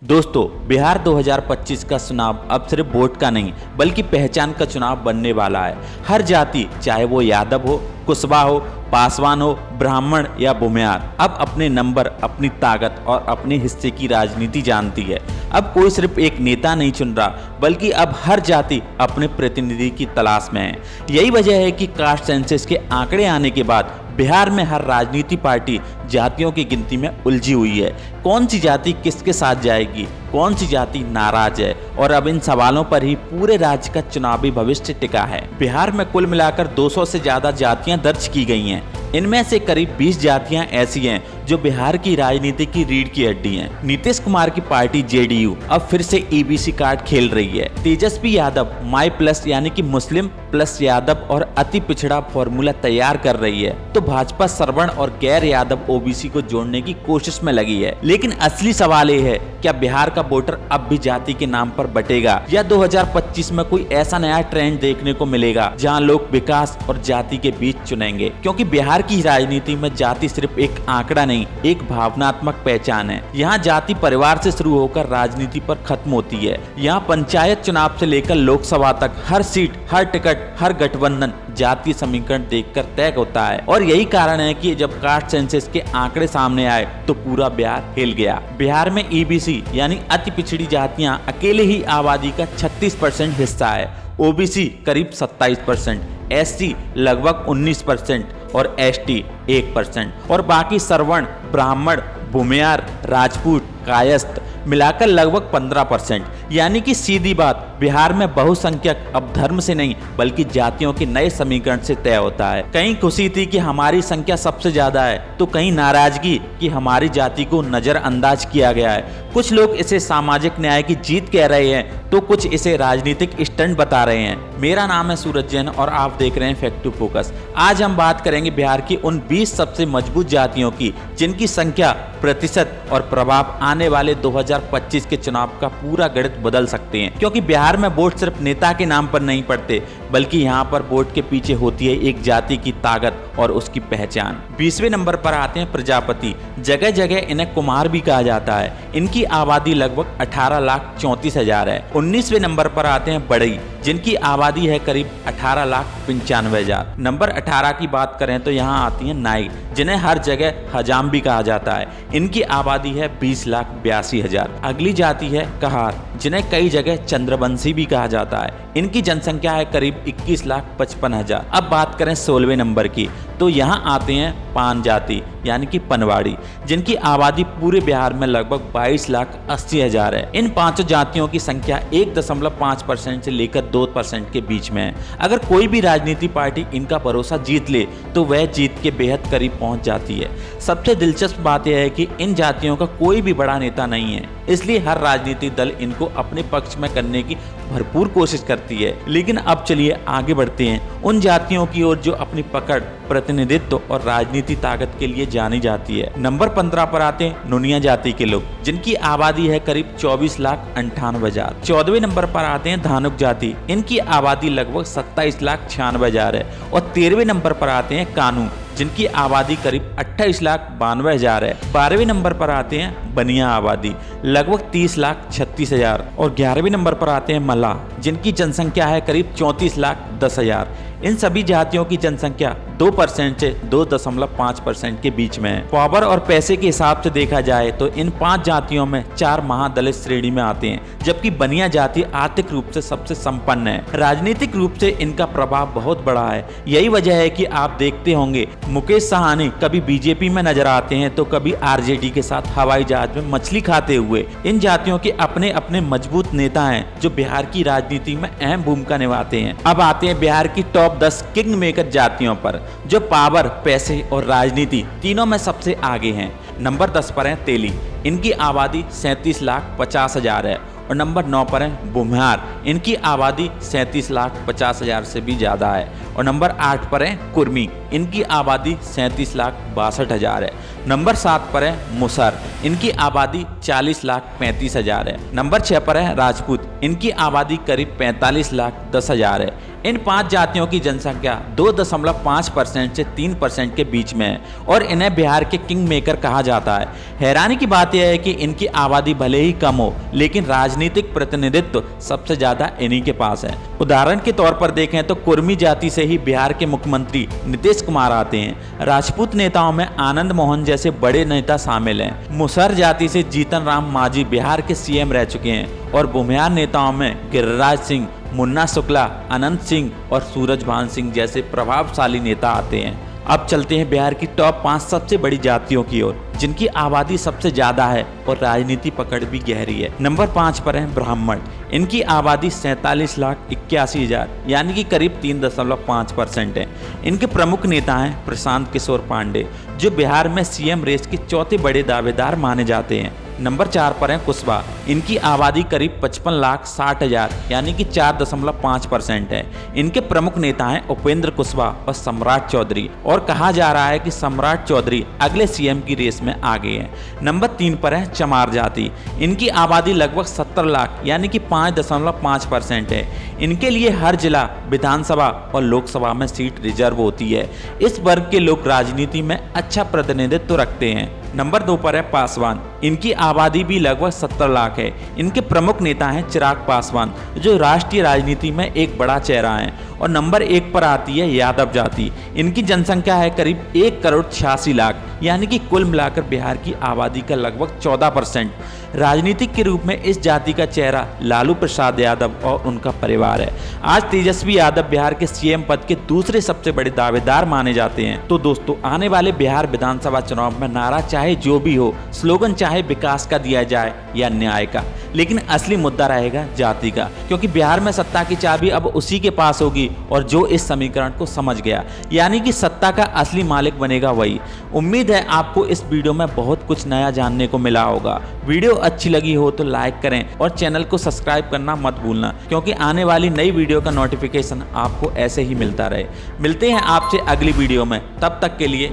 दोस्तों, बिहार 2025 का चुनाव अब सिर्फ वोट का नहीं बल्कि पहचान का चुनाव बनने वाला है। हर जाति, चाहे वो यादव हो, कुशवाहा हो, पासवान हो, ब्राह्मण या भूमियार, अब अपने नंबर, अपनी ताकत और अपने हिस्से की राजनीति जानती है। अब कोई सिर्फ एक नेता नहीं चुन रहा, बल्कि अब हर जाति अपने प्रतिनिधि की तलाश में है। यही वजह है कि कास्ट सेंसस के आंकड़े आने के बाद बिहार में हर राजनीति पार्टी जातियों की गिनती में उलझी हुई है। कौन सी जाति किसके साथ जाएगी, कौन सी जाति नाराज है, और अब इन सवालों पर ही पूरे राज्य का चुनावी भविष्य टिका है। बिहार में कुल मिलाकर 200 से ज्यादा जातियां दर्ज की गई हैं। इनमें से करीब 20 जातियां ऐसी हैं जो बिहार की राजनीति की रीढ़ की हड्डी हैं। नीतीश कुमार की पार्टी जेडीयू अब फिर से ईबीसी कार्ड खेल रही है। तेजस्वी यादव माई प्लस यानी कि मुस्लिम प्लस यादव और अति पिछड़ा फॉर्मूला तैयार कर रही है, तो भाजपा सवर्ण और गैर यादव ओबीसी को जोड़ने की कोशिश में लगी है। लेकिन असली सवाल ये है, क्या बिहार का वोटर अब भी जाति के नाम पर बटेगा, या 2025 में कोई ऐसा नया ट्रेंड देखने को मिलेगा जहां लोग विकास और जाति के बीच चुनेंगे? क्योंकि बिहार की राजनीति में जाति सिर्फ एक आंकड़ा नहीं, एक भावनात्मक पहचान है। यहाँ जाति परिवार से शुरू होकर राजनीति पर खत्म होती है। यहाँ पंचायत चुनाव से लेकर लोकसभा तक हर सीट, हर टिकट, हर गठबंधन जातीय समीकरण देखकर तय होता है। और यही कारण है कि जब कास्ट सेंसस के आंकड़े सामने आए तो पूरा बिहार हिल गया। बिहार में ईबीसी यानी अति पिछड़ी जातियां अकेले ही आबादी का 36% हिस्सा है। ओबीसी करीब 27%, एससी लगभग 19% और एसटी 1% और बाकी सवर्ण, ब्राह्मण, भूमियार, राजपूत, कायस्थ मिलाकर लगभग 15%। यानी कि सीधी बात, बिहार में बहुसंख्यक अब धर्म से नहीं बल्कि जातियों के नए समीकरण से तय होता है। कहीं खुशी थी कि हमारी संख्या सबसे ज्यादा है, तो कहीं नाराजगी कि हमारी जाति को नजरअंदाज किया गया है। कुछ लोग इसे सामाजिक न्याय की जीत कह रहे हैं, तो कुछ इसे राजनीतिक स्टंट बता रहे हैं। मेरा नाम है सूरज जैन और आप देख रहे हैं फैक्ट टू फोकस। आज हम बात करेंगे बिहार की उन 20 सबसे मजबूत जातियों की, जिनकी संख्या, प्रतिशत और प्रभाव आने वाले 2025 के चुनाव का पूरा गणित बदल सकते हैं। क्योंकि बिहार में वोट सिर्फ नेता के नाम पर नहीं पड़ते, बल्कि यहाँ पर वोट के पीछे होती है एक जाति की ताकत और उसकी पहचान। 20वें नंबर पर आते हैं प्रजापति। जगह जगह इन्हें कुम्हार भी कहा जाता है। इनकी आबादी लगभग 18,34,000 है। 19वें नंबर पर आते हैं बढ़ई, जिनकी आबादी है करीब 18,95,000। नंबर 18 की बात करें तो यहाँ आती है नाई, जिन्हें हर जगह हजाम भी कहा जाता है। इनकी आबादी है 20,82,000। अगली जाति है कहार, जिन्हें कई जगह चंद्रवंशी भी कहा जाता है। इनकी जनसंख्या है करीब 21,55,000। अब बात करें 16वें नंबर की, तो यहाँ आते हैं पान जाति यानी कि पनवाड़ी, जिनकी आबादी पूरे बिहार में लगभग 22,80,000 है। इन पांचों जातियों की संख्या 1.5% से लेकर 2% के बीच में है। अगर कोई भी राजनीति पार्टी इनका भरोसा जीत ले तो वह जीत के बेहद करीब पहुंच जाती है। सबसे दिलचस्प बात यह है कि इन जातियों का कोई भी बड़ा नेता नहीं है, इसलिए हर राजनीतिक दल इनको अपने पक्ष में करने की भरपूर कोशिश करती है। लेकिन अब चलिए आगे बढ़ते हैं उन जातियों की ओर जो अपनी पकड़, प्रतिनिधित्व और राजनीति ताकत के लिए जानी जाती है। नंबर 15 पर आते हैं नुनिया जाति के लोग, जिनकी आबादी है करीब 24,98,000। 14वें नंबर पर आते हैं धानुक जाति, इनकी आबादी लगभग 27,96,000 है। और 13वें नंबर पर आते हैं कानू, जिनकी आबादी करीब 28,92,000 है। 12वें नंबर पर आते हैं बनिया, आबादी लगभग 30,36,000। और 11वें नंबर पर आते हैं मल्ला, जिनकी जनसंख्या है करीब 34,10,000। इन सभी जातियों की जनसंख्या 2% से 2.5% के बीच में है। पावर और पैसे के हिसाब से देखा जाए तो इन 5 जातियों में 4 महादलित श्रेणी में आते हैं, जबकि बनिया जाति आर्थिक रूप से सबसे संपन्न है। राजनीतिक रूप से इनका प्रभाव बहुत बड़ा है। यही वजह है कि आप देखते होंगे मुकेश साहनी कभी बीजेपी में नजर आते हैं तो कभी आरजेडी के साथ हवाई जहाज में मछली खाते हुए। इन जातियों के अपने अपने मजबूत नेता हैं जो बिहार की राजनीति में अहम भूमिका निभाते हैं। अब आते हैं बिहार की टॉप 10 किंग मेकर जातियों पर, जो पावर, पैसे और राजनीति तीनों में सबसे आगे हैं। नंबर 10 पर है तेली, इनकी आबादी 37,50,000 है। और नंबर 9 पर है भूमिहार, इनकी आबादी 37,50,000 से भी ज़्यादा है। और नंबर 8 पर है कुर्मी, इनकी आबादी 37,62,000 है। नंबर 7 पर है मुसर, इनकी आबादी 40,35,000 है। नंबर 6 पर है राजपूत, इनकी आबादी करीब 45,10,000 है। इन 5 जातियों की जनसंख्या 2.5% से 3% के बीच में है और इन्हें बिहार के किंग मेकर कहा जाता है। हैरानी की बात यह है कि इनकी आबादी भले ही कम हो, लेकिन राजनीतिक प्रतिनिधित्व सबसे ज़्यादा इन्हीं के पास है। उदाहरण के तौर पर देखें तो कुर्मी जाति से ही बिहार के मुख्यमंत्री नीतीश कुमार आते हैं। राजपूत नेताओं में आनंद मोहन जैसे बड़े नेता शामिल हैं। मुसहर जाति से जीतन राम मांझी बिहार के सीएम रह चुके हैं और भूमिहार नेताओं में गिरिराज सिंह, मुन्ना शुक्ला, अनंत सिंह और सूरजभान सिंह जैसे प्रभावशाली नेता आते हैं। अब चलते हैं बिहार की टॉप 5 सबसे बड़ी जातियों की ओर, जिनकी आबादी सबसे ज्यादा है और राजनीति पकड़ भी गहरी है। नंबर 5 पर है ब्राह्मण। इनकी आबादी 47,81,000 यानी कि करीब 3.5% है। इनके प्रमुख नेता हैं प्रशांत किशोर पांडे, जो बिहार में सीएम रेस के चौथे बड़े दावेदार माने जाते हैं। नंबर 4 पर है कुशवाहा। इनकी आबादी करीब 55,60,000 यानी कि 4.5% है। इनके प्रमुख नेता हैं उपेंद्र कुशवाहा और सम्राट चौधरी, और कहा जा रहा है कि सम्राट चौधरी अगले सीएम की रेस में आगे हैं। नंबर 3 पर है चमार जाति। इनकी आबादी लगभग 70 लाख यानी कि 5.5% है। इनके लिए हर जिला विधानसभा और लोकसभा में सीट रिजर्व होती है। इस वर्ग के लोग राजनीति में अच्छा प्रतिनिधित्व रखते हैं। नंबर 2 पर है पासवान। इनकी आबादी भी लगभग 70 लाख है। इनके प्रमुख नेता हैं चिराग पासवान, जो राष्ट्रीय राजनीति में एक बड़ा चेहरा है। और नंबर 1 पर आती है यादव जाति। इनकी जनसंख्या है करीब 1,86,00,000 यानी कि कुल मिलाकर बिहार की आबादी का लगभग 14%। राजनीतिक के रूप में इस जाति का चेहरा लालू प्रसाद यादव और उनका परिवार है। आज तेजस्वी यादव बिहार के सीएम पद के दूसरे सबसे बड़े दावेदार माने जाते हैं। तो दोस्तों, आने वाले बिहार विधानसभा चुनाव में नारा चाहे जो भी हो, स्लोगन चाहे विकास का दिया जाए या न्याय का, लेकिन असली मुद्दा रहेगा जाति का, क्योंकि बिहार में सत्ता की चाबी अब उसी के पास होगी और जो इस समीकरण को समझ गया, यानी कि सत्ता का असली मालिक बनेगा वही। उम्मीद है आपको इस वीडियो में बहुत कुछ नया जानने को मिला होगा। वीडियो अच्छी लगी हो तो लाइक करें और चैनल को सब्सक्राइब करना मत भूलना, क्योंकि आने वाली नई वीडियो का नोटिफिकेशन आपको ऐसे ही मिलता रहे। मिलते हैं आपसे अगली वीडियो में, तब तक के लिए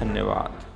धन्यवाद।